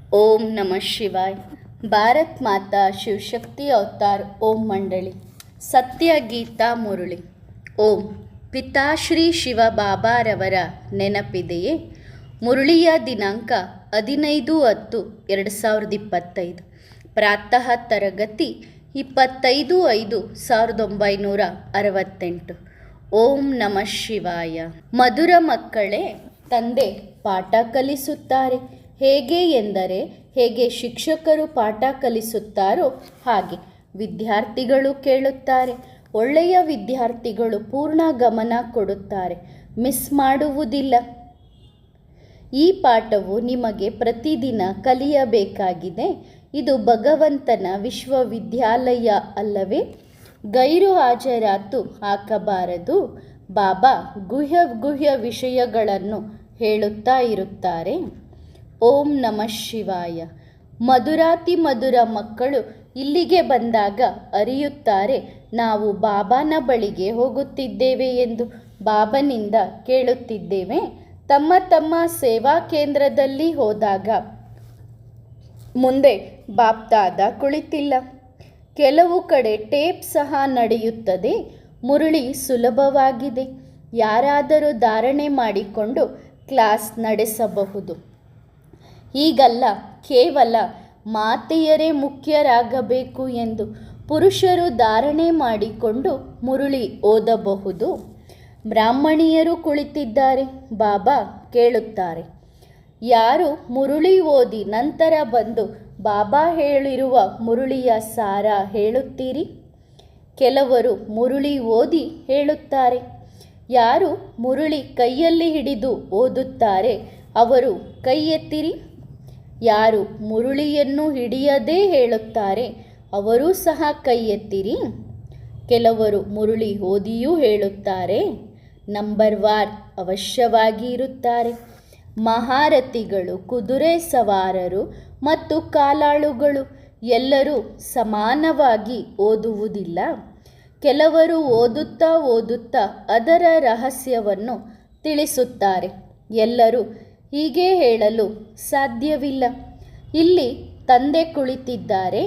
ओम नमः शिवाय। ಭಾರತ್ ಮಾತಾ ಶಿವಶಕ್ತಿ ಅವತಾರ್ ಓಂ ಮಂಡಳಿ ಸತ್ಯ ಗೀತಾ ಮುರಳಿ. ಓಂ ಪಿತಾಶ್ರೀ ಶಿವ ಬಾಬಾರವರ ನೆನಪಿದೆಯೇ? ಮುರಳಿಯ ದಿನಾಂಕ 15/10/2025. ಪ್ರಾತಃ ತರಗತಿ 25/5/1968. ಓಂ ನಮಃ ಶಿವಾಯ. ಮಧುರ ಮಕ್ಕಳೇ, ತಂದೆ ಪಾಠ ಕಲಿಸುತ್ತಾರೆ. ಹೇಗೆ ಎಂದರೆ, ಹೇಗೆ ಶಿಕ್ಷಕರು ಪಾಠ ಕಲಿಸುತ್ತಾರೋ ಹಾಗೆ ವಿದ್ಯಾರ್ಥಿಗಳು ಕೇಳುತ್ತಾರೆ. ಒಳ್ಳೆಯ ವಿದ್ಯಾರ್ಥಿಗಳು ಪೂರ್ಣ ಗಮನ ಕೊಡುತ್ತಾರೆ, ಮಿಸ್ ಮಾಡುವುದಿಲ್ಲ. ಈ ಪಾಠವು ನಿಮಗೆ ಪ್ರತಿದಿನ ಕಲಿಯಬೇಕಾಗಿದೆ. ಇದು ಭಗವಂತನ ವಿಶ್ವವಿದ್ಯಾಲಯ ಅಲ್ಲವೇ? ಗೈರು ಹಾಜರಾತು ಹಾಕಬಾರದು. ಬಾಬಾ ಗುಹ್ಯ ವಿಷಯಗಳನ್ನು ಹೇಳುತ್ತಾ ಇರುತ್ತಾರೆ. ಓಂ ನಮಃ ಶಿವಾಯ. ಮಧುರಾತಿ ಮಧುರ ಮಕ್ಕಳು ಇಲ್ಲಿಗೆ ಬಂದಾಗ ಅರಿಯುತ್ತಾರೆ, ನಾವು ಬಾಬಾನ ಬಳಿಗೆ ಹೋಗುತ್ತಿದ್ದೇವೆ ಎಂದು. ಬಾಬನಿಂದ ಕೇಳುತ್ತಿದ್ದೇವೆ. ತಮ್ಮ ತಮ್ಮ ಸೇವಾ ಕೇಂದ್ರದಲ್ಲಿ ಹೋದಾಗ ಮುಂದೆ ಬಾಪ್ದಾದ ಕುಳಿತಿಲ್ಲ. ಕೆಲವು ಕಡೆ ಟೇಪ್ ಸಹ ನಡೆಯುತ್ತದೆ. ಮುರಳಿ ಸುಲಭವಾಗಿದೆ. ಯಾರಾದರೂ ಧಾರಣೆ ಮಾಡಿಕೊಂಡು ಕ್ಲಾಸ್ ನಡೆಸಬಹುದು. ಹೀಗಲ್ಲ, ಕೇವಲ ಮಾತೆಯರೇ ಮುಖ್ಯರಾಗಬೇಕು ಎಂದು. ಪುರುಷರು ಧಾರಣೆ ಮಾಡಿಕೊಂಡು ಮುರಳಿ ಓದಬಹುದು. ಬ್ರಾಹ್ಮಣಿಯರು ಕುಳಿತಿದ್ದಾರೆ. ಬಾಬಾ ಕೇಳುತ್ತಾರೆ, ಯಾರು ಮುರಳಿ ಓದಿ ನಂತರ ಬಂದು ಬಾಬಾ ಹೇಳಿರುವ ಮುರಳಿಯ ಸಾರ ಹೇಳುತ್ತೀರಿ? ಕೆಲವರು ಮುರಳಿ ಓದಿ ಹೇಳುತ್ತಾರೆ. ಯಾರು ಮುರಳಿ ಕೈಯಲ್ಲಿ ಹಿಡಿದು ಓದುತ್ತಾರೆ ಅವರು ಕೈ ಎತ್ತಿರಿ. ಯಾರು ಮುರಳಿಯನ್ನು ಹಿಡಿಯದೇ ಹೇಳುತ್ತಾರೆ ಅವರೂ ಸಹ ಕೈ ಎತ್ತಿರಿ. ಕೆಲವರು ಮುರಳಿ ಓದಿಯೂ ಹೇಳುತ್ತಾರೆ. ನಂಬರ್ ವಾರ್ ಅವಶ್ಯವಾಗಿ ಇರುತ್ತಾರೆ. ಮಹಾರಥಿಗಳು, ಕುದುರೆ ಸವಾರರು ಮತ್ತು ಕಾಲಾಳುಗಳು ಎಲ್ಲರೂ ಸಮಾನವಾಗಿ ಓದುವುದಿಲ್ಲ. ಕೆಲವರು ಓದುತ್ತಾ ಅದರ ರಹಸ್ಯವನ್ನು ತಿಳಿಸುತ್ತಾರೆ. ಎಲ್ಲರೂ ಹೀಗೆ ಹೇಳಲು ಸಾಧ್ಯವಿಲ್ಲ. ಇಲ್ಲಿ ತಂದೆ ಕುಳಿತಿದ್ದಾರೆ.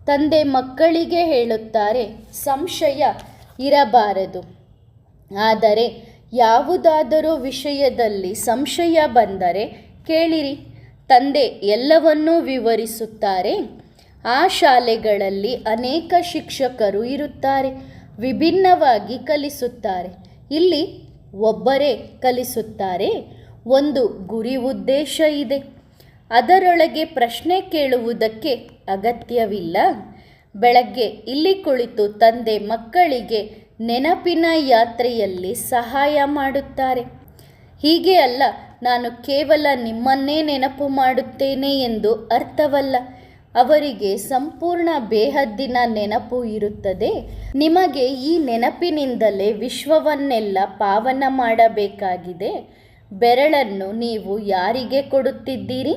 ತಂದೆ ಮಕ್ಕಳಿಗೆ ಹೇಳುತ್ತಾರೆ, ಸಂಶಯ ಇರಬಾರದು. ಆದರೆ ಯಾವುದಾದರೂ ವಿಷಯದಲ್ಲಿ ಸಂಶಯ ಬಂದರೆ ಕೇಳಿರಿ. ತಂದೆ ಎಲ್ಲವನ್ನೂ ವಿವರಿಸುತ್ತಾರೆ. ಆ ಶಾಲೆಗಳಲ್ಲಿ ಅನೇಕ ಶಿಕ್ಷಕರು ಇರುತ್ತಾರೆ, ವಿಭಿನ್ನವಾಗಿ ಕಲಿಸುತ್ತಾರೆ. ಇಲ್ಲಿ ಒಬ್ಬರೇ ಕಲಿಸುತ್ತಾರೆ. ಒಂದು ಗುರಿ ಉದ್ದೇಶ ಇದೆ. ಅದರೊಳಗೆ ಪ್ರಶ್ನೆ ಕೇಳುವುದಕ್ಕೆ ಅಗತ್ಯವಿಲ್ಲ. ಬೆಳಗ್ಗೆ ಇಲ್ಲಿ ಕುಳಿತು ತಂದೆ ಮಕ್ಕಳಿಗೆ ನೆನಪಿನ ಯಾತ್ರೆಯಲ್ಲಿ ಸಹಾಯ ಮಾಡುತ್ತಾರೆ. ಹೀಗೆ ಅಲ್ಲ, ನಾನು ಕೇವಲ ನಿಮ್ಮನ್ನೇ ನೆನಪು ಮಾಡುತ್ತೇನೆ ಎಂದು ಅರ್ಥವಲ್ಲ. ಅವರಿಗೆ ಸಂಪೂರ್ಣ ಬೇಹದ್ದಿನ ನೆನಪು ಇರುತ್ತದೆ. ನಿಮಗೆ ಈ ನೆನಪಿನಿಂದಲೇ ವಿಶ್ವವನ್ನೆಲ್ಲ ಪಾವನ ಮಾಡಬೇಕಾಗಿದೆ. ಬೆರಳನ್ನು ನೀವು ಯಾರಿಗೆ ಕೊಡುತ್ತಿದ್ದೀರಿ?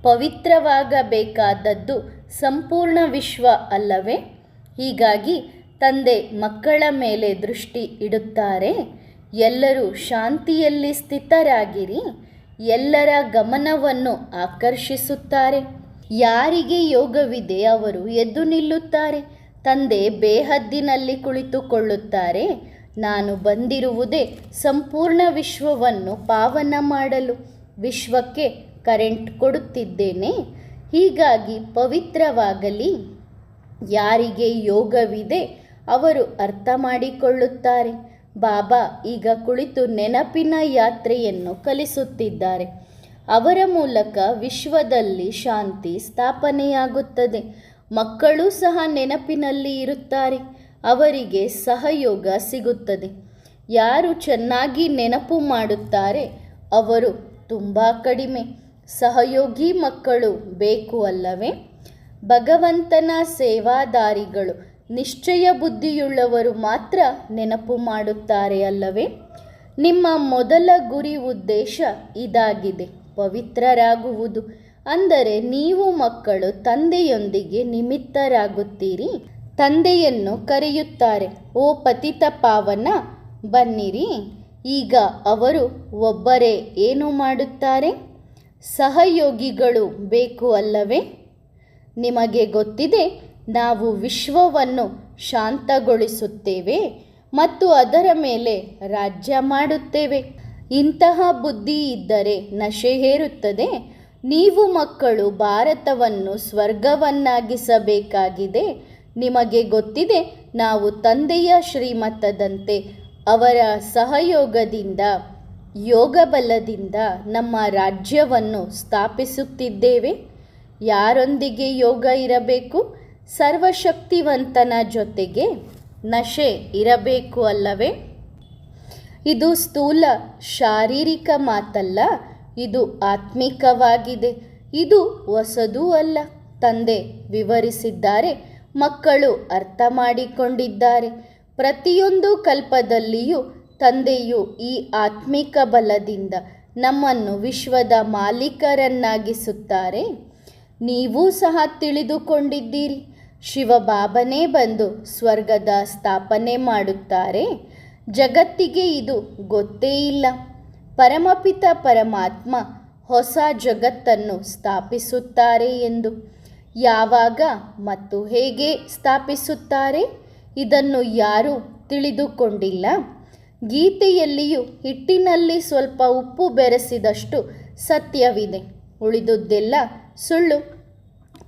ಪವಿತ್ರವಾಗಬೇಕಾದದ್ದು ಸಂಪೂರ್ಣ ವಿಶ್ವ ಅಲ್ಲವೇ? ಹೀಗಾಗಿ ತಂದೆ ಮಕ್ಕಳ ಮೇಲೆ ದೃಷ್ಟಿ ಇಡುತ್ತಾರೆ. ಎಲ್ಲರೂ ಶಾಂತಿಯಲ್ಲಿ ಸ್ಥಿತರಾಗಿರಿ. ಎಲ್ಲರ ಗಮನವನ್ನು ಆಕರ್ಷಿಸುತ್ತಾರೆ. ಯಾರಿಗೆ ಯೋಗವಿದೆ ಅವರು ಎದ್ದು ನಿಲ್ಲುತ್ತಾರೆ. ತಂದೆ ಬೇಹದ್ದಿನಲ್ಲಿ ಕುಳಿತುಕೊಳ್ಳುತ್ತಾರೆ. ನಾನು ಬಂದಿರುವುದೇ ಸಂಪೂರ್ಣ ವಿಶ್ವವನ್ನು ಪಾವನ ಮಾಡಲು. ವಿಶ್ವಕ್ಕೆ ಕರೆಂಟ್ ಕೊಡುತ್ತಿದ್ದೇನೆ. ಹೀಗಾಗಿ ಪವಿತ್ರವಾಗಲಿ. ಯಾರಿಗೆ ಯೋಗವಿದೆ ಅವರು ಅರ್ಥ ಮಾಡಿಕೊಳ್ಳುತ್ತಾರೆ. ಬಾಬಾ ಈಗ ಕುಳಿತು ನೆನಪಿನ ಯಾತ್ರೆಯನ್ನು ಕಲಿಸುತ್ತಿದ್ದಾರೆ. ಅವರ ಮೂಲಕ ವಿಶ್ವದಲ್ಲಿ ಶಾಂತಿ ಸ್ಥಾಪನೆಯಾಗುತ್ತದೆ. ಮಕ್ಕಳು ಸಹ ನೆನಪಿನಲ್ಲಿ ಇರುತ್ತಾರೆ. ಅವರಿಗೆ ಸಹಯೋಗ ಸಿಗುತ್ತದೆ. ಯಾರು ಚೆನ್ನಾಗಿ ನೆನಪು ಮಾಡುತ್ತಾರೆ ಅವರು ತುಂಬ ಕಡಿಮೆ. ಸಹಯೋಗಿ ಮಕ್ಕಳು ಬೇಕು ಅಲ್ಲವೇ? ಭಗವಂತನ ಸೇವಾದಾರಿಗಳು, ನಿಶ್ಚಯ ಬುದ್ಧಿಯುಳ್ಳವರು ಮಾತ್ರ ನೆನಪು ಮಾಡುತ್ತಾರೆ ಅಲ್ಲವೇ? ನಿಮ್ಮ ಮೊದಲ ಗುರಿ ಉದ್ದೇಶ ಇದಾಗಿದೆ, ಪವಿತ್ರರಾಗುವುದು. ಅಂದರೆ ನೀವು ಮಕ್ಕಳು ತಂದೆಯೊಂದಿಗೆ ನಿಮಿತ್ತರಾಗುತ್ತೀರಿ. ತಂದೆಯನ್ನು ಕರೆಯುತ್ತಾರೆ, ಓ ಪತಿತ ಪಾವನ ಬನ್ನಿರಿ. ಈಗ ಅವರು ಒಬ್ಬರೇ ಏನು ಮಾಡುತ್ತಾರೆ? ಸಹಯೋಗಿಗಳು ಬೇಕು ಅಲ್ಲವೇ? ನಿಮಗೆ ಗೊತ್ತಿದೆ, ನಾವು ವಿಶ್ವವನ್ನು ಶಾಂತಗೊಳಿಸುತ್ತೇವೆ ಮತ್ತು ಅದರ ಮೇಲೆ ರಾಜ್ಯ ಮಾಡುತ್ತೇವೆ. ಇಂತಹ ಬುದ್ಧಿ ಇದ್ದರೆ ನಶೆ ಹೇರುತ್ತದೆ. ನೀವು ಮಕ್ಕಳು ಭಾರತವನ್ನು ಸ್ವರ್ಗವನ್ನಾಗಿಸಬೇಕಾಗಿದೆ. ನಿಮಗೆ ಗೊತ್ತಿದೆ, ನಾವು ತಂದೆಯ ಶ್ರೀಮತದಂತೆ ಅವರ ಸಹಯೋಗದಿಂದ ಯೋಗಬಲದಿಂದ ನಮ್ಮ ರಾಜ್ಯವನ್ನು ಸ್ಥಾಪಿಸುತ್ತಿದ್ದೇವೆ. ಯಾರೊಂದಿಗೆ ಯೋಗ ಇರಬೇಕು? ಸರ್ವಶಕ್ತಿವಂತನ ಜೊತೆಗೆ ನಶೆ ಇರಬೇಕು ಅಲ್ಲವೇ? ಇದು ಸ್ಥೂಲ ಶಾರೀರಿಕ ಮಾತಲ್ಲ, ಇದು ಆತ್ಮಿಕವಾಗಿದೆ. ಇದು ಹೊಸದೂ ಅಲ್ಲ. ತಂದೆ ವಿವರಿಸಿದ್ದಾರೆ, ಮಕ್ಕಳು ಅರ್ಥ ಮಾಡಿಕೊಂಡಿದ್ದಾರೆ. ಪ್ರತಿಯೊಂದು ಕಲ್ಪದಲ್ಲಿಯೂ ತಂದೆಯು ಈ ಆತ್ಮಿಕ ಬಲದಿಂದ ನಮ್ಮನ್ನು ವಿಶ್ವದ ಮಾಲೀಕರನ್ನಾಗಿಸುತ್ತಾರೆ. ನೀವೂ ಸಹ ತಿಳಿದುಕೊಂಡಿದ್ದೀರಿ, ಶಿವಬಾಬನೇ ಬಂದು ಸ್ವರ್ಗದ ಸ್ಥಾಪನೆ ಮಾಡುತ್ತಾರೆ. ಜಗತ್ತಿಗೆ ಇದು ಗೊತ್ತೇ ಇಲ್ಲ. ಪರಮಪಿತ ಪರಮಾತ್ಮ ಹೊಸ ಜಗತ್ತನ್ನು ಸ್ಥಾಪಿಸುತ್ತಾರೆ ಎಂದು. ಯಾವಾಗ ಮತ್ತು ಹೇಗೆ ಸ್ಥಾಪಿಸುತ್ತಾರೆ ಇದನ್ನು ಯಾರೂ ತಿಳಿದುಕೊಂಡಿಲ್ಲ. ಗೀತೆಯಲ್ಲಿಯೂ ಹಿಟ್ಟಿನಲ್ಲಿ ಸ್ವಲ್ಪ ಉಪ್ಪು ಬೆರೆಸಿದಷ್ಟು ಸತ್ಯವಿದೆ, ಉಳಿದುದೆಲ್ಲ ಸುಳ್ಳು.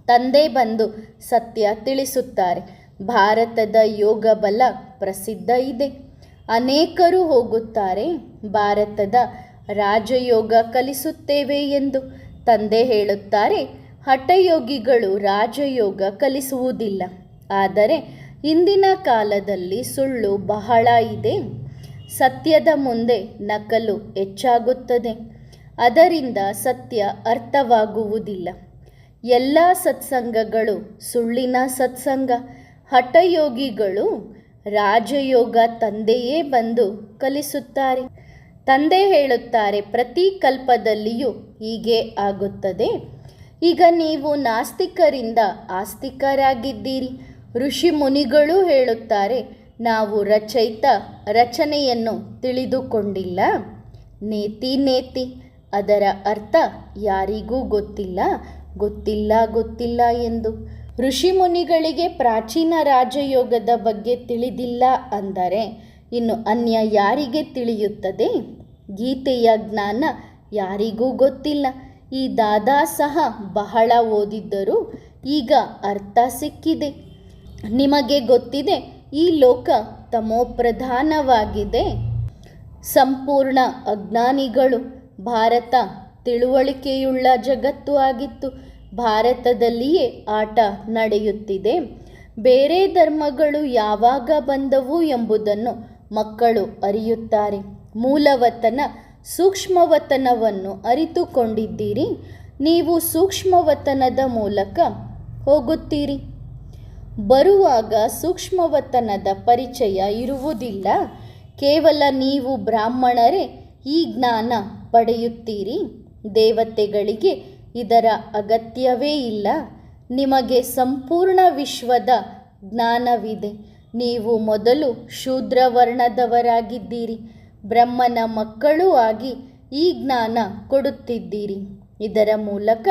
ತಂದೆ ಬಂದು ಸತ್ಯ ತಿಳಿಸುತ್ತಾರೆ. ಭಾರತದ ಯೋಗ ಬಲ ಪ್ರಸಿದ್ಧ ಇದೆ. ಅನೇಕರು ಹೋಗುತ್ತಾರೆ, ಭಾರತದ ರಾಜಯೋಗ ಕಲಿಸುತ್ತೇವೆ ಎಂದು. ತಂದೆ ಹೇಳುತ್ತಾರೆ, ಹಠಯೋಗಿಗಳು ರಾಜಯೋಗ ಕಲಿಸುವುದಿಲ್ಲ. ಆದರೆ ಇಂದಿನ ಕಾಲದಲ್ಲಿ ಸುಳ್ಳು ಬಹಳ ಇದೆ. ಸತ್ಯದ ಮುಂದೆ ನಕಲು ಹೆಚ್ಚಾಗುತ್ತದೆ. ಅದರಿಂದ ಸತ್ಯ ಅರ್ಥವಾಗುವುದಿಲ್ಲ. ಎಲ್ಲ ಸತ್ಸಂಗಗಳು ಸುಳ್ಳಿನ ಸತ್ಸಂಗ. ಹಠಯೋಗಿಗಳು ರಾಜಯೋಗ ತಂದೆಯೇ ಬಂದು ಕಲಿಸುತ್ತಾರೆ. ತಂದೆ ಹೇಳುತ್ತಾರೆ, ಪ್ರತಿ ಕಲ್ಪದಲ್ಲಿಯೂ ಹೀಗೆ ಆಗುತ್ತದೆ. ಈಗ ನೀವು ನಾಸ್ತಿಕರಿಂದ ಆಸ್ತಿಕರಾಗಿದ್ದೀರಿ. ಋಷಿ ಮುನಿಗಳು ಹೇಳುತ್ತಾರೆ, ನಾವು ರಚನೆಯನ್ನು ತಿಳಿದುಕೊಂಡಿಲ್ಲ. ನೇತಿ ನೇತಿ ಅದರ ಅರ್ಥ ಯಾರಿಗೂ ಗೊತ್ತಿಲ್ಲ ಎಂದು. ಋಷಿ ಮುನಿಗಳಿಗೆ ಪ್ರಾಚೀನ ರಾಜಯೋಗದ ಬಗ್ಗೆ ತಿಳಿದಿಲ್ಲ ಅಂದರೆ ಇನ್ನು ಅನ್ಯ ಯಾರಿಗೆ ತಿಳಿಯುತ್ತದೆ? ಗೀತೆಯ ಜ್ಞಾನ ಯಾರಿಗೂ ಗೊತ್ತಿಲ್ಲ. ಈ ದಾದಾ ಸಹ ಬಹಳ ಓದಿದ್ದರು, ಈಗ ಅರ್ಥ ಸಿಕ್ಕಿದೆ. ನಿಮಗೆ ಗೊತ್ತಿದೆ, ಈ ಲೋಕ ತಮೋಪ್ರಧಾನವಾಗಿದೆ. ಸಂಪೂರ್ಣ ಅಜ್ಞಾನಿಗಳು. ಭಾರತ ತಿಳುವಳಿಕೆಯುಳ್ಳ ಜಗತ್ತು ಆಗಿತ್ತು. ಭಾರತದಲ್ಲಿಯೇ ಆಟ ನಡೆಯುತ್ತಿದೆ. ಬೇರೆ ಧರ್ಮಗಳು ಯಾವಾಗ ಬಂದವು ಎಂಬುದನ್ನು ಮಕ್ಕಳು ಅರಿಯುತ್ತಾರೆ. ಮೂಲವತನ ಸೂಕ್ಷ್ಮವತನವನ್ನು ಅರಿತುಕೊಂಡಿದ್ದೀರಿ. ನೀವು ಸೂಕ್ಷ್ಮವತನದ ಮೂಲಕ ಹೋಗುತ್ತೀರಿ. ಬರುವಾಗ ಸೂಕ್ಷ್ಮವತನದ ಪರಿಚಯ ಇರುವುದಿಲ್ಲ. ಕೇವಲ ನೀವು ಬ್ರಾಹ್ಮಣರೇ ಈ ಜ್ಞಾನ ಪಡೆಯುತ್ತೀರಿ. ದೇವತೆಗಳಿಗೆ ಇದರ ಅಗತ್ಯವೇ ಇಲ್ಲ. ನಿಮಗೆ ಸಂಪೂರ್ಣ ವಿಶ್ವದ ಜ್ಞಾನವಿದೆ. ನೀವು ಮೊದಲು ಶೂದ್ರವರ್ಣದವರಾಗಿದ್ದೀರಿ. ಬ್ರಹ್ಮನ ಮಕ್ಕಳೂ ಆಗಿ ಈ ಜ್ಞಾನ ಕೊಡುತ್ತಿದ್ದೀರಿ. ಇದರ ಮೂಲಕ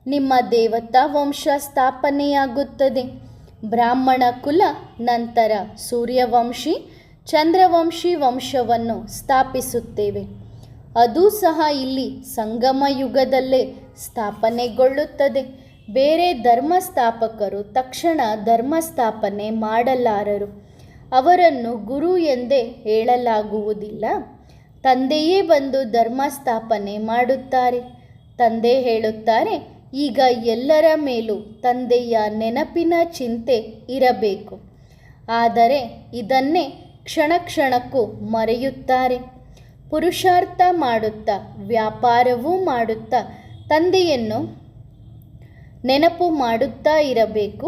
ನಿಮ್ಮ ದೇವತಾ ವಂಶ ಸ್ಥಾಪನೆಯಾಗುತ್ತದೆ. ಬ್ರಾಹ್ಮಣ ಕುಲ, ನಂತರ ಸೂರ್ಯವಂಶಿ, ಚಂದ್ರವಂಶಿ ವಂಶವನ್ನು ಸ್ಥಾಪಿಸುತ್ತೇವೆ. ಅದು ಸಹ ಇಲ್ಲಿ ಸಂಗಮ ಯುಗದಲ್ಲೇ ಸ್ಥಾಪನೆಗೊಳ್ಳುತ್ತದೆ. ಬೇರೆ ಧರ್ಮಸ್ಥಾಪಕರು ತಕ್ಷಣ ಧರ್ಮಸ್ಥಾಪನೆ ಮಾಡಲಾರರು. ಅವರನ್ನು ಗುರು ಎಂದೇ ಹೇಳಲಾಗುವುದಿಲ್ಲ. ತಂದೆಯೇ ಬಂದು ಧರ್ಮಸ್ಥಾಪನೆ ಮಾಡುತ್ತಾರೆ. ತಂದೆ ಹೇಳುತ್ತಾರೆ, ಈಗ ಎಲ್ಲರ ಮೇಲೂ ತಂದೆಯ ನೆನಪಿನ ಚಿಂತೆ ಇರಬೇಕು. ಆದರೆ ಇದನ್ನೇ ಕ್ಷಣ ಕ್ಷಣಕ್ಕೂ ಮರೆಯುತ್ತಾರೆ. ಪುರುಷಾರ್ಥ ಮಾಡುತ್ತಾ ವ್ಯಾಪಾರವೂ ಮಾಡುತ್ತಾ ತಂದೆಯನ್ನು ನೆನಪು ಮಾಡುತ್ತಾ ಇರಬೇಕು.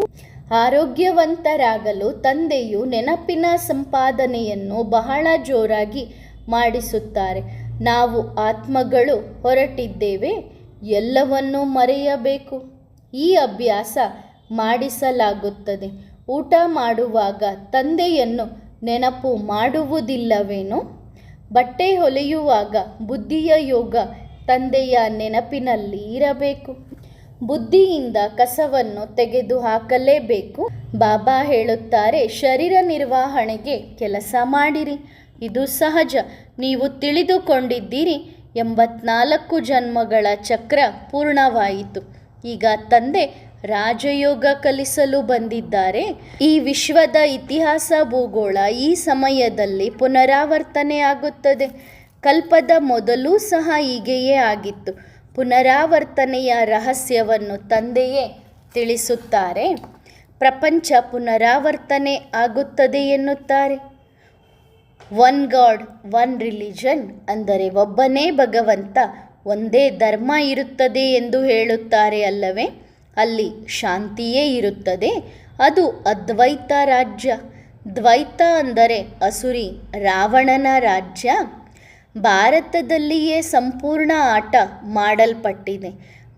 ಆರೋಗ್ಯವಂತರಾಗಲು ತಂದೆಯು ನೆನಪಿನ ಸಂಪಾದನೆಯನ್ನು ಬಹಳ ಜೋರಾಗಿ ಮಾಡಿಸುತ್ತಾರೆ. ನಾವು ಆತ್ಮಗಳು ಹೊರಟಿದ್ದೇವೆ, ಎಲ್ಲವನ್ನೂ ಮರೆಯಬೇಕು. ಈ ಅಭ್ಯಾಸ ಮಾಡಿಸಲಾಗುತ್ತದೆ. ಊಟ ಮಾಡುವಾಗ ತಂದೆಯನ್ನು ನೆನಪು ಮಾಡುವುದಿಲ್ಲವೇನೋ? ಬಟ್ಟೆ ಹೊಲೆಯುವಾಗ ಬುದ್ಧಿಯ ಯೋಗ ತಂದೆಯ ನೆನಪಿನಲ್ಲಿ ಇರಬೇಕು. ಬುದ್ಧಿಯಿಂದ ಕಸವನ್ನು ತೆಗೆದು ಹಾಕಲೇಬೇಕು. ಬಾಬಾ ಹೇಳುತ್ತಾರೆ, ಶರೀರ ನಿರ್ವಹಣೆಗೆ ಕೆಲಸ ಮಾಡಿರಿ. ಇದು ಸಹಜ. ನೀವು ತಿಳಿದುಕೊಂಡಿದ್ದೀರಿ 84 ಜನ್ಮಗಳ ಚಕ್ರ ಪೂರ್ಣವಾಯಿತು. ಈಗ ತಂದೆ ರಾಜಯೋಗ ಕಲಿಸಲು ಬಂದಿದ್ದಾರೆ. ಈ ವಿಶ್ವದ ಇತಿಹಾಸ ಭೂಗೋಳ ಈ ಸಮಯದಲ್ಲಿ ಪುನರಾವರ್ತನೆ ಆಗುತ್ತದೆ. ಕಲ್ಪದ ಮೊದಲೂ ಸಹ ಹೀಗೆಯೇ ಆಗಿತ್ತು. ಪುನರಾವರ್ತನೆಯ ರಹಸ್ಯವನ್ನು ತಂದೆಯೇ ತಿಳಿಸುತ್ತಾರೆ. ಪ್ರಪಂಚ ಪುನರಾವರ್ತನೆ ಆಗುತ್ತದೆ ಎನ್ನುತ್ತಾರೆ. ಒನ್ ಗಾಡ್ ಒನ್ ರಿಲಿಜನ್ ಅಂದರೆ ಒಬ್ಬನೇ ಭಗವಂತ, ಒಂದೇ ಧರ್ಮ ಇರುತ್ತದೆ ಎಂದು ಹೇಳುತ್ತಾರೆ ಅಲ್ಲವೇ? ಅಲ್ಲಿ ಶಾಂತಿಯೇ ಇರುತ್ತದೆ. ಅದು ಅದ್ವೈತ ರಾಜ್ಯ. ದ್ವೈತ ಅಂದರೆ ಅಸುರಿ ರಾವಣನ ರಾಜ್ಯ. ಭಾರತದಲ್ಲಿಯೇ ಸಂಪೂರ್ಣ ಆಟ ಮಾಡಲ್ಪಟ್ಟಿದೆ.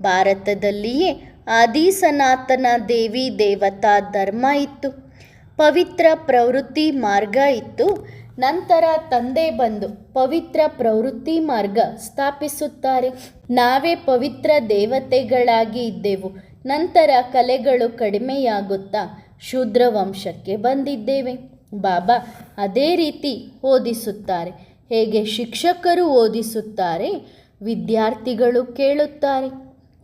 ಭಾರತದಲ್ಲಿಯೇ ಆದಿ ಸನಾತನ ದೇವಿ ದೇವತಾ ಧರ್ಮ ಇತ್ತು. ಪವಿತ್ರ ಪ್ರವೃತ್ತಿ ಮಾರ್ಗ ಇತ್ತು. ನಂತರ ತಂದೆ ಬಂದು ಪವಿತ್ರ ಪ್ರವೃತ್ತಿ ಮಾರ್ಗ ಸ್ಥಾಪಿಸುತ್ತಾರೆ. ನಾವೇ ಪವಿತ್ರ ದೇವತೆಗಳಾಗಿ ಇದ್ದೆವು. ನಂತರ ಕಲೆಗಳು ಕಡಿಮೆಯಾಗುತ್ತಾ ಶೂದ್ರ ವಂಶಕ್ಕೆ ಬಂದಿದ್ದೇವೆ. ಬಾಬಾ ಅದೇ ರೀತಿ ಓದಿಸುತ್ತಾರೆ. ಹೇಗೆ ಶಿಕ್ಷಕರು ಓದಿಸುತ್ತಾರೆ, ವಿದ್ಯಾರ್ಥಿಗಳು ಕೇಳುತ್ತಾರೆ.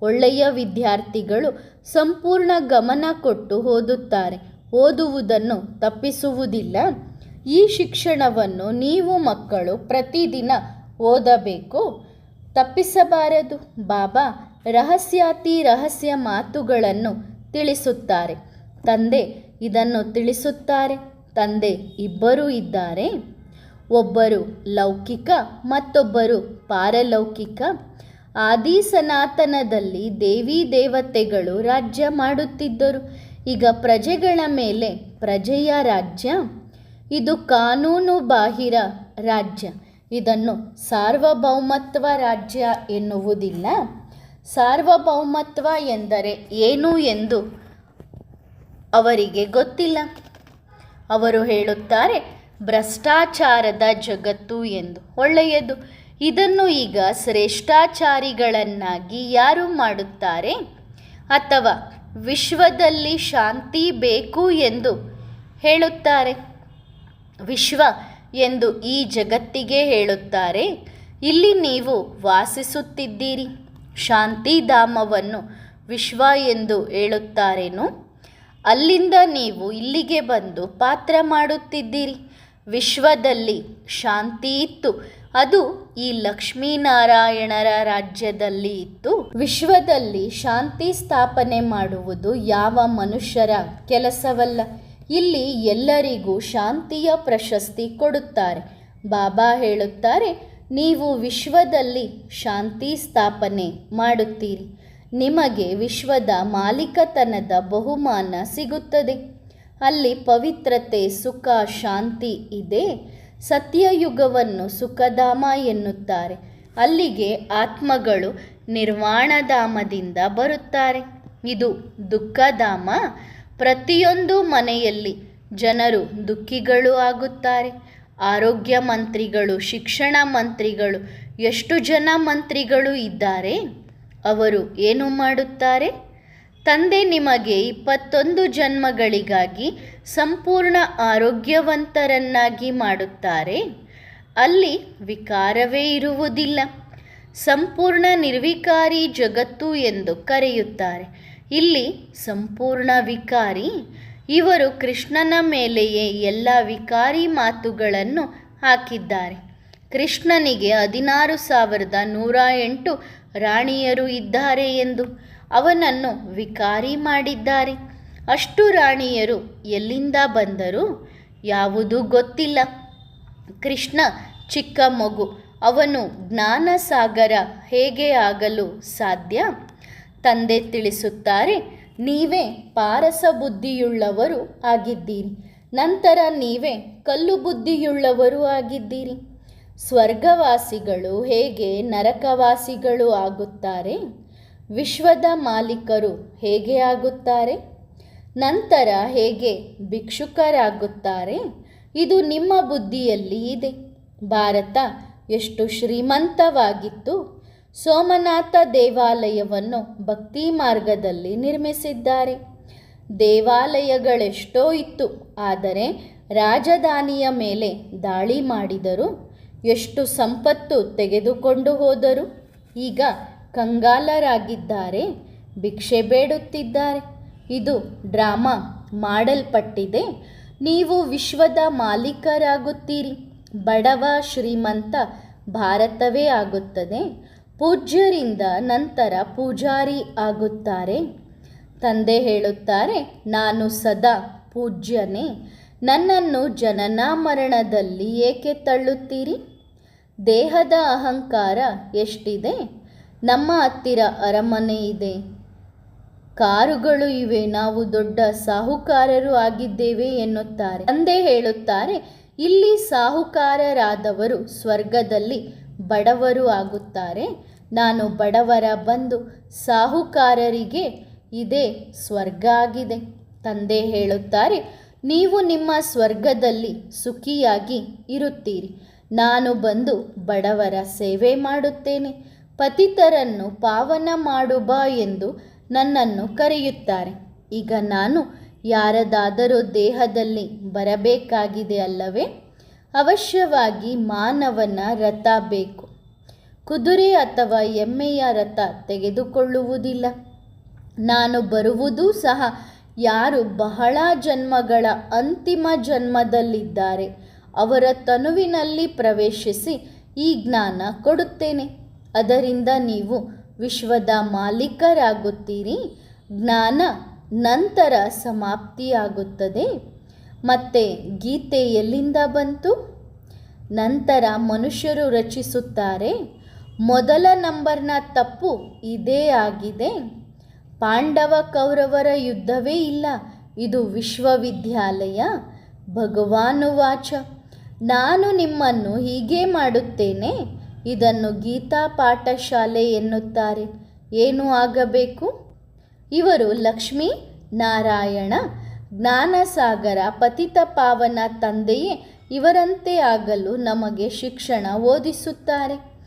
ಒಳ್ಳೆಯ ವಿದ್ಯಾರ್ಥಿಗಳು ಸಂಪೂರ್ಣ ಗಮನ ಕೊಟ್ಟು ಓದುತ್ತಾರೆ. ಓದುವುದನ್ನು ತಪ್ಪಿಸುವುದಿಲ್ಲ. ಈ ಶಿಕ್ಷಣವನ್ನು ನೀವು ಮಕ್ಕಳು ಪ್ರತಿದಿನ ಓದಬೇಕು, ತಪ್ಪಿಸಬಾರದು. ಬಾಬಾ ರಹಸ್ಯಾತಿ ರಹಸ್ಯ ಮಾತುಗಳನ್ನು ತಿಳಿಸುತ್ತಾರೆ. ತಂದೆ ಇದನ್ನು ತಿಳಿಸುತ್ತಾರೆ. ತಂದೆ ಇಬ್ಬರೂ ಇದ್ದಾರೆ. ಒಬ್ಬರು ಲೌಕಿಕ, ಮತ್ತೊಬ್ಬರು ಪಾರಲೌಕಿಕ. ಆದಿ ಸನಾತನದಲ್ಲಿ ದೇವಿ ದೇವತೆಗಳು ರಾಜ್ಯ ಮಾಡುತ್ತಿದ್ದರು. ಈಗ ಪ್ರಜೆಗಳ ಮೇಲೆ ಪ್ರಜೆಯ ರಾಜ್ಯ. ಇದು ಕಾನೂನು ಬಾಹಿರ ರಾಜ್ಯ. ಇದನ್ನು ಸಾರ್ವಭೌಮತ್ವ ರಾಜ್ಯ ಎನ್ನುವುದಿಲ್ಲ. ಸಾರ್ವಭೌಮತ್ವ ಎಂದರೆ ಏನು ಎಂದು ಅವರಿಗೆ ಗೊತ್ತಿಲ್ಲ. ಅವರು ಹೇಳುತ್ತಾರೆ ಭ್ರಷ್ಟಾಚಾರದ ಜಗತ್ತು ಎಂದು. ಒಳ್ಳೆಯದು. ಇದನ್ನು ಈಗ ಶ್ರೇಷ್ಠಾಚಾರಿಗಳನ್ನಾಗಿ ಯಾರು ಮಾಡುತ್ತಾರೆ? ಅಥವಾ ವಿಶ್ವದಲ್ಲಿ ಶಾಂತಿ ಬೇಕು ಎಂದು ಹೇಳುತ್ತಾರೆ? ವಿಶ್ವ ಎಂದು ಈ ಜಗತ್ತಿಗೆ ಹೇಳುತ್ತಾರೆ. ಇಲ್ಲಿ ನೀವು ವಾಸಿಸುತ್ತಿದ್ದೀರಿ. ಶಾಂತಿಧಾಮವನ್ನು ವಿಶ್ವ ಎಂದು ಹೇಳುತ್ತಾರೇನು? ಅಲ್ಲಿಂದ ನೀವು ಇಲ್ಲಿಗೆ ಬಂದು ಪಾತ್ರ ಮಾಡುತ್ತಿದ್ದೀರಿ. ವಿಶ್ವದಲ್ಲಿ ಶಾಂತಿ ಇತ್ತು. ಅದು ಈ ಲಕ್ಷ್ಮೀನಾರಾಯಣರ ರಾಜ್ಯದಲ್ಲಿ ಇತ್ತು. ವಿಶ್ವದಲ್ಲಿ ಶಾಂತಿ ಸ್ಥಾಪನೆ ಮಾಡುವುದು ಯಾವ ಮನುಷ್ಯರ ಕೆಲಸವಲ್ಲ. ಇಲ್ಲಿ ಎಲ್ಲರಿಗೂ ಶಾಂತಿಯ ಪ್ರಶಸ್ತಿ ಕೊಡುತ್ತಾರೆ. ಬಾಬಾ ಹೇಳುತ್ತಾರೆ, ನೀವು ವಿಶ್ವದಲ್ಲಿ ಶಾಂತಿ ಸ್ಥಾಪನೆ ಮಾಡುತ್ತೀರಿ. ನಿಮಗೆ ವಿಶ್ವದ ಮಾಲೀಕತನದ ಬಹುಮಾನ ಸಿಗುತ್ತದೆ. ಅಲ್ಲಿ ಪವಿತ್ರತೆ, ಸುಖ, ಶಾಂತಿ ಇದೆ. ಸತ್ಯಯುಗವನ್ನು ಸುಖಧಾಮ ಎನ್ನುತ್ತಾರೆ. ಅಲ್ಲಿಗೆ ಆತ್ಮಗಳು ನಿರ್ವಾಣಧಾಮದಿಂದ ಬರುತ್ತಾರೆ. ಇದು ದುಃಖಧಾಮ. ಪ್ರತಿಯೊಂದು ಮನೆಯಲ್ಲಿ ಜನರು ದುಃಖಿಗಳು ಆಗುತ್ತಾರೆ. ಆರೋಗ್ಯ ಮಂತ್ರಿಗಳು, ಶಿಕ್ಷಣ ಮಂತ್ರಿಗಳು, ಎಷ್ಟು ಜನ ಮಂತ್ರಿಗಳು ಇದ್ದಾರೆ? ಅವರು ಏನು ಮಾಡುತ್ತಾರೆ? ತಂದೆ ನಿಮಗೆ 21 ಜನ್ಮಗಳಿಗಾಗಿ ಸಂಪೂರ್ಣ ಆರೋಗ್ಯವಂತರನ್ನಾಗಿ ಮಾಡುತ್ತಾರೆ. ಅಲ್ಲಿ ವಿಕಾರವೇ ಇರುವುದಿಲ್ಲ. ಸಂಪೂರ್ಣ ನಿರ್ವಿಕಾರಿ ಜಗತ್ತು ಎಂದು ಕರೆಯುತ್ತಾರೆ. ಇಲ್ಲಿ ಸಂಪೂರ್ಣ ವಿಕಾರಿ. ಇವರು ಕೃಷ್ಣನ ಮೇಲೆಯೇ ಎಲ್ಲ ವಿಕಾರಿ ಮಾತುಗಳನ್ನು ಹಾಕಿದ್ದಾರೆ. ಕೃಷ್ಣನಿಗೆ 16,108 ರಾಣಿಯರು ಇದ್ದಾರೆ ಎಂದು ಅವನನ್ನು ವಿಕಾರಿ ಮಾಡಿದ್ದಾರೆ. ಅಷ್ಟು ರಾಣಿಯರು ಎಲ್ಲಿಂದ ಬಂದರು? ಯಾವುದೂ ಗೊತ್ತಿಲ್ಲ. ಕೃಷ್ಣ ಚಿಕ್ಕ ಮಗು. ಅವನು ಜ್ಞಾನ ಸಾಗರ ಹೇಗೆ ಆಗಲು ಸಾಧ್ಯ? ತಂದೆ ತಿಳಿಸುತ್ತಾರೆ, ನೀವೇ ಪಾರಸ ಬುದ್ಧಿಯುಳ್ಳವರು ಆಗಿದ್ದೀರಿ. ನಂತರ ನೀವೇ ಕಲ್ಲು ಬುದ್ಧಿಯುಳ್ಳವರು ಆಗಿದ್ದೀರಿ. ಸ್ವರ್ಗವಾಸಿಗಳು ಹೇಗೆ ನರಕವಾಸಿಗಳು ಆಗುತ್ತಾರೆ? ವಿಶ್ವದ ಮಾಲೀಕರು ಹೇಗೆ ಆಗುತ್ತಾರೆ? ನಂತರ ಹೇಗೆ ಭಿಕ್ಷುಕರಾಗುತ್ತಾರೆ? ಇದು ನಿಮ್ಮ ಬುದ್ಧಿಯಲ್ಲಿ ಇದೆ. ಭಾರತ ಎಷ್ಟು ಶ್ರೀಮಂತವಾಗಿತ್ತು. ಸೋಮನಾಥ ದೇವಾಲಯವನ್ನು ಭಕ್ತಿ ಮಾರ್ಗದಲ್ಲಿ ನಿರ್ಮಿಸಿದ್ದಾರೆ. ದೇವಾಲಯಗಳೆಷ್ಟೋ ಇತ್ತು, ಆದರೆ ರಾಜಧಾನಿಯ ಮೇಲೆ ದಾಳಿ ಮಾಡಿದರು. ಎಷ್ಟು ಸಂಪತ್ತು ತೆಗೆದುಕೊಂಡು ಹೋದರು. ಈಗ ಕಂಗಾಲರಾಗಿದ್ದಾರೆ, ಭಿಕ್ಷೆ ಬೇಡುತ್ತಿದ್ದಾರೆ. ಇದು ಡ್ರಾಮಾ ಮಾಡಲ್ಪಟ್ಟಿದೆ. ನೀವು ವಿಶ್ವದ ಮಾಲೀಕರಾಗುತ್ತೀರಿ. ಬಡವ ಶ್ರೀಮಂತ ಭಾರತವೇ ಆಗುತ್ತದೆ. ಪೂಜ್ಯರಿಂದ ನಂತರ ಪೂಜಾರಿ ಆಗುತ್ತಾರೆ. ತಂದೆ ಹೇಳುತ್ತಾರೆ, ನಾನು ಸದಾ ಪೂಜ್ಯನೇ. ನನ್ನನ್ನು ಜನನ ಮರಣದಲ್ಲಿ ಏಕೆ ತಳ್ಳುತ್ತೀರಿ? ದೇಹದ ಅಹಂಕಾರ ಎಷ್ಟಿದೆ? ನಮ್ಮ ಹತ್ತಿರ ಅರಮನೆ ಇದೆ, ಕಾರುಗಳು ಇವೆ, ನಾವು ದೊಡ್ಡ ಸಾಹುಕಾರರು ಆಗಿದ್ದೇವೆ ಎನ್ನುತ್ತಾರೆ. ತಂದೆ ಹೇಳುತ್ತಾರೆ, ಇಲ್ಲಿ ಸಾಹುಕಾರರಾದವರು ಸ್ವರ್ಗದಲ್ಲಿ ಬಡವರು ಆಗುತ್ತಾರೆ. ನಾನು ಬಡವರ ಬಂಧು, ಸಾಹುಕಾರರಿಗೆ ಇದೇ ಸ್ವರ್ಗ ಆಗಿದೆ. ತಂದೆ ಹೇಳುತ್ತಾರೆ, ನೀವು ನಿಮ್ಮ ಸ್ವರ್ಗದಲ್ಲಿ ಸುಖಿಯಾಗಿ ಇರುತ್ತೀರಿ. ನಾನು ಬಂದು ಬಡವರ ಸೇವೆ ಮಾಡುತ್ತೇನೆ. ಪತಿತರನ್ನು ಪಾವನ ಮಾಡು ಬಾ ಎಂದು ನನ್ನನ್ನು ಕರೆಯುತ್ತಾರೆ. ಈಗ ನಾನು ಯಾರದಾದರೂ ದೇಹದಲ್ಲಿ ಬರಬೇಕಾಗಿದೆ ಅಲ್ಲವೇ? ಅವಶ್ಯವಾಗಿ ಮಾನವನ ರಥ ಬೇಕು. ಕುದುರೆ ಅಥವಾ ಎಮ್ಮೆಯ ರಥ ತೆಗೆದುಕೊಳ್ಳುವುದಿಲ್ಲ. ನಾನು ಬರುವುದೂ ಸಹ ಯಾರು ಬಹಳ ಜನ್ಮಗಳ ಅಂತಿಮ ಜನ್ಮದಲ್ಲಿದ್ದಾರೆ ಅವರ ತನುವಿನಲ್ಲಿ ಪ್ರವೇಶಿಸಿ ಈ ಜ್ಞಾನ ಕೊಡುತ್ತೇನೆ. ಅದರಿಂದ ನೀವು ವಿಶ್ವದ ಮಾಲೀಕರಾಗುತ್ತೀರಿ. ಜ್ಞಾನ ನಂತರ ಸಮಾಪ್ತಿಯಾಗುತ್ತದೆ. ಮತ್ತೆ ಗೀತೆ ಎಲ್ಲಿಂದ ಬಂತು? ನಂತರ ಮನುಷ್ಯರು ರಚಿಸುತ್ತಾರೆ. ಮೊದಲ ನಂಬರ್ನ ತಪ್ಪು ಇದೇ ಆಗಿದೆ. ಪಾಂಡವ ಕೌರವರ ಯುದ್ಧವೇ ಇಲ್ಲ, ಇದು ವಿಶ್ವವಿದ್ಯಾಲಯ. ಭಗವಾನುವಾಚ, ನಾನು ನಿಮ್ಮನ್ನು ಹೀಗೆ ಮಾಡುತ್ತೇನೆ. ಇದನ್ನು ಗೀತಾ ಪಾಠಶಾಲೆ ಎನ್ನುತ್ತಾರೆ. ಏನು ಆಗಬೇಕು? ಇವರು ಲಕ್ಷ್ಮೀ ನಾರಾಯಣ ಜ್ಞಾನಸಾಗರ ಪತಿತ ಪಾವನ ತಂದೆಯೇ ಇವರಂತೆ ಆಗಲು ನಮಗೆ ಶಿಕ್ಷಣ ಓದಿಸುತ್ತಾರೆ,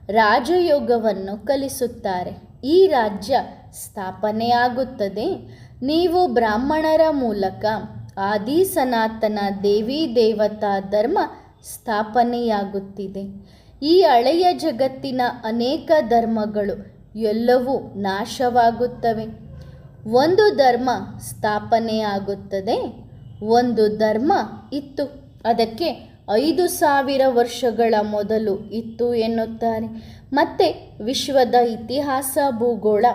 ರಾಜಯೋಗವನ್ನು ಕಲಿಸುತ್ತಾರೆ. ಈ ರಾಜ್ಯ ಸ್ಥಾಪನೆಯಾಗುತ್ತದೆ. ನೀವು ಬ್ರಾಹ್ಮಣರ ಮೂಲಕ ಆದಿ ಸನಾತನ ದೇವಿ ದೇವತಾ ಧರ್ಮ ಸ್ಥಾಪನೆಯಾಗುತ್ತಿದೆ. ಈ ಹಳೆಯ ಜಗತ್ತಿನ ಅನೇಕ ಧರ್ಮಗಳು ಎಲ್ಲವೂ ನಾಶವಾಗುತ್ತವೆ. ಒಂದು ಧರ್ಮ ಸ್ಥಾಪನೆಯಾಗುತ್ತದೆ. ಒಂದು ಧರ್ಮ ಇತ್ತು, ಅದಕ್ಕೆ 5000 ವರ್ಷಗಳ ಮೊದಲು ಇತ್ತು ಎನ್ನುತ್ತಾರೆ. ಮತ್ತೆ ವಿಶ್ವದ ಇತಿಹಾಸ ಭೂಗೋಳ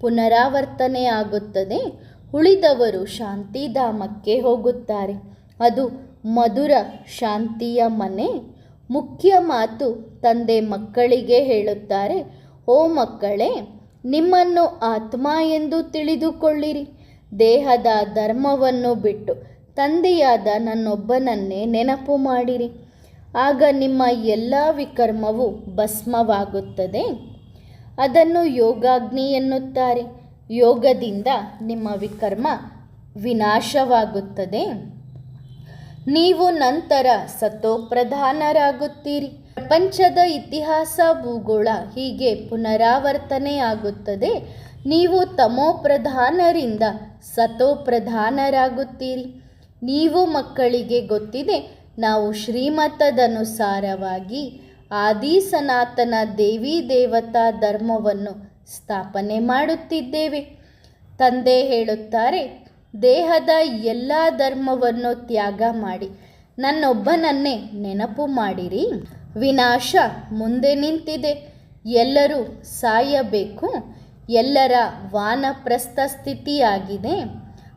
ಪುನರಾವರ್ತನೆಯಾಗುತ್ತದೆ. ಉಳಿದವರು ಶಾಂತಿಧಾಮಕ್ಕೆ ಹೋಗುತ್ತಾರೆ. ಅದು ಮಧುರ ಶಾಂತಿಯ ಮನೆ. ಮುಖ್ಯ ಮಾತು ತಂದೆ ಮಕ್ಕಳಿಗೆ ಹೇಳುತ್ತಾರೆ, ಓ ಮಕ್ಕಳೇ, ನಿಮ್ಮನ್ನು ಆತ್ಮ ಎಂದು ತಿಳಿದುಕೊಳ್ಳಿರಿ. ದೇಹದ ಧರ್ಮವನ್ನು ಬಿಟ್ಟು ತಂದೆಯಾದ ನನ್ನೊಬ್ಬನನ್ನೇ ನೆನಪು ಮಾಡಿರಿ. ಆಗ ನಿಮ್ಮ ಎಲ್ಲ ವಿಕರ್ಮವು ಭಸ್ಮವಾಗುತ್ತದೆ. ಅದನ್ನು ಯೋಗಾಗ್ನಿ ಎನ್ನುತ್ತಾರೆ. ಯೋಗದಿಂದ ನಿಮ್ಮ ವಿಕರ್ಮ ವಿನಾಶವಾಗುತ್ತದೆ. ನೀವು ನಂತರ ಸತೋಪ್ರಧಾನರಾಗುತ್ತೀರಿ. ಪ್ರಪಂಚದ ಇತಿಹಾಸ ಭೂಗೋಳ ಹೀಗೆ ಪುನರಾವರ್ತನೆಯಾಗುತ್ತದೆ. ನೀವು ತಮೋಪ್ರಧಾನರಿಂದ ಸತೋಪ್ರಧಾನರಾಗುತ್ತೀರಿ. ನೀವು ಮಕ್ಕಳಿಗೆ ಗೊತ್ತಿದೆ, ನಾವು ಶ್ರೀಮತದನುಸಾರವಾಗಿ ಆದಿ ಸನಾತನ ದೇವಿ ದೇವತಾ ಧರ್ಮವನ್ನು ಸ್ಥಾಪನೆ ಮಾಡುತ್ತಿದ್ದೇವೆ. ತಂದೆ ಹೇಳುತ್ತಾರೆ, ದೇಹದ ಎಲ್ಲ ಧರ್ಮವನ್ನು ತ್ಯಾಗ ಮಾಡಿ ನನ್ನೊಬ್ಬನನ್ನೇ ನೆನಪು ಮಾಡಿರಿ. ವಿನಾಶ ಮುಂದೆ ನಿಂತಿದೆ. ಎಲ್ಲರೂ ಸಾಯಬೇಕು. ಎಲ್ಲರ ವಾನಪ್ರಸ್ಥ ಸ್ಥಿತಿಯಾಗಿದೆ.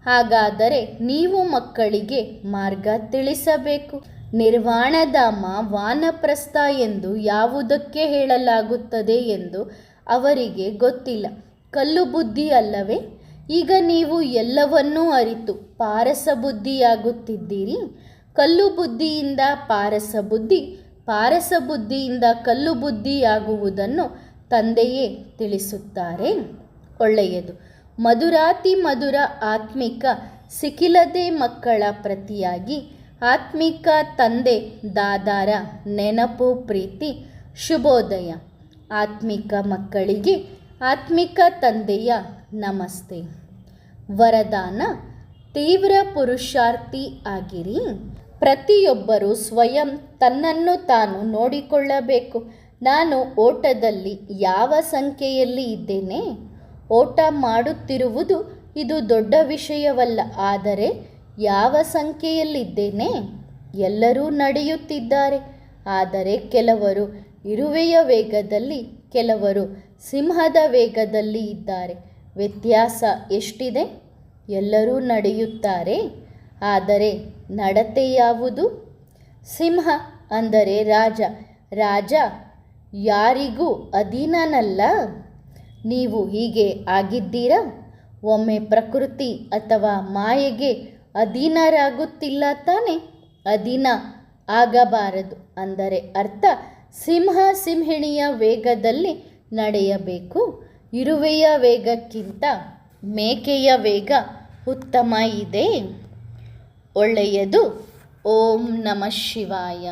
ಹಾಗಾದರೆ ನೀವು ಮಕ್ಕಳಿಗೆ ಮಾರ್ಗ ತಿಳಿಸಬೇಕು. ನಿರ್ವಾಣಧಾಮ ವಾನಪ್ರಸ್ಥ ಎಂದು ಯಾವುದಕ್ಕೆ ಹೇಳಲಾಗುತ್ತದೆ ಎಂದು ಅವರಿಗೆ ಗೊತ್ತಿಲ್ಲ. ಕಲ್ಲು ಬುದ್ಧಿ ಅಲ್ಲವೇ? ಈಗ ನೀವು ಎಲ್ಲವನ್ನೂ ಅರಿತು ಪಾರಸಬುದ್ಧಿಯಾಗುತ್ತಿದ್ದೀರಿ. ಕಲ್ಲು ಬುದ್ಧಿಯಿಂದ ಪಾರಸಬುದ್ಧಿ, ಪಾರಸಬುದ್ಧಿಯಿಂದ ಕಲ್ಲು ಬುದ್ಧಿಯಾಗುವುದನ್ನು ತಂದೆಯೇ ತಿಳಿಸುತ್ತಾರೆ. ಒಳ್ಳೆಯದು. ಮಧುರಾತಿ ಮಧುರ ಆತ್ಮಿಕ ಸಿಕ್ಕಿಲದೆ ಮಕ್ಕಳ ಪ್ರತಿಯಾಗಿ ಆತ್ಮಿಕ ತಂದೆ ದಾದಾರ ನೆನಪು ಪ್ರೀತಿ ಶುಭೋದಯ. ಆತ್ಮಿಕ ಮಕ್ಕಳಿಗೆ ಆತ್ಮಿಕ ತಂದೆಯ ನಮಸ್ತೆ. ವರದಾನ: ತೀವ್ರ ಪುರುಷಾರ್ಥಿ ಆಗಿರಿ. ಪ್ರತಿಯೊಬ್ಬರೂ ಸ್ವಯಂ ತನ್ನನ್ನು ತಾನು ನೋಡಿಕೊಳ್ಳಬೇಕು. ನಾನು ಓಟದಲ್ಲಿ ಯಾವ ಸಂಖ್ಯೆಯಲ್ಲಿ ಇದ್ದೇನೆ? ಓಟ ಮಾಡುತ್ತಿರುವುದು ಇದು ದೊಡ್ಡ ವಿಷಯವಲ್ಲ. ಆದರೆ ಯಾವ ಸಂಖ್ಯೆಯಲ್ಲಿದ್ದೇನೆ? ಎಲ್ಲರೂ ನಡೆಯುತ್ತಿದ್ದಾರೆ. ಆದರೆ ಕೆಲವರು ಇರುವೆಯ ವೇಗದಲ್ಲಿ, ಕೆಲವರು ಸಿಂಹದ ವೇಗದಲ್ಲಿ ಇದ್ದಾರೆ. ವ್ಯತ್ಯಾಸ ಎಷ್ಟಿದೆ? ಎಲ್ಲರೂ ನಡೆಯುತ್ತಾರೆ. ಆದರೆ ನಡತೆ ಯಾವುದು? ಸಿಂಹ ಅಂದರೆ ರಾಜ. ರಾಜ ಯಾರಿಗೂ ಅಧೀನನಲ್ಲ. ನೀವು ಹೀಗೆ ಆಗಿದ್ದೀರಾ? ಒಮ್ಮೆ ಪ್ರಕೃತಿ ಅಥವಾ ಮಾಯೆಗೆ ಅಧೀನರಾಗುತ್ತಿಲ್ಲ ತಾನೆ? ಅಧೀನ ಆಗಬಾರದು ಅಂದರೆ ಅರ್ಥ ಸಿಂಹ ಸಿಂಹಿಣಿಯ ವೇಗದಲ್ಲಿ ನಡೆಯಬೇಕು. ಇರುವೆಯ ವೇಗಕ್ಕಿಂತ ಮೇಕೆಯ ವೇಗ ಉತ್ತಮ ಇದೆ. ಒಳ್ಳೆಯದು. ಓಂ ನಮಃ ಶಿವಾಯ.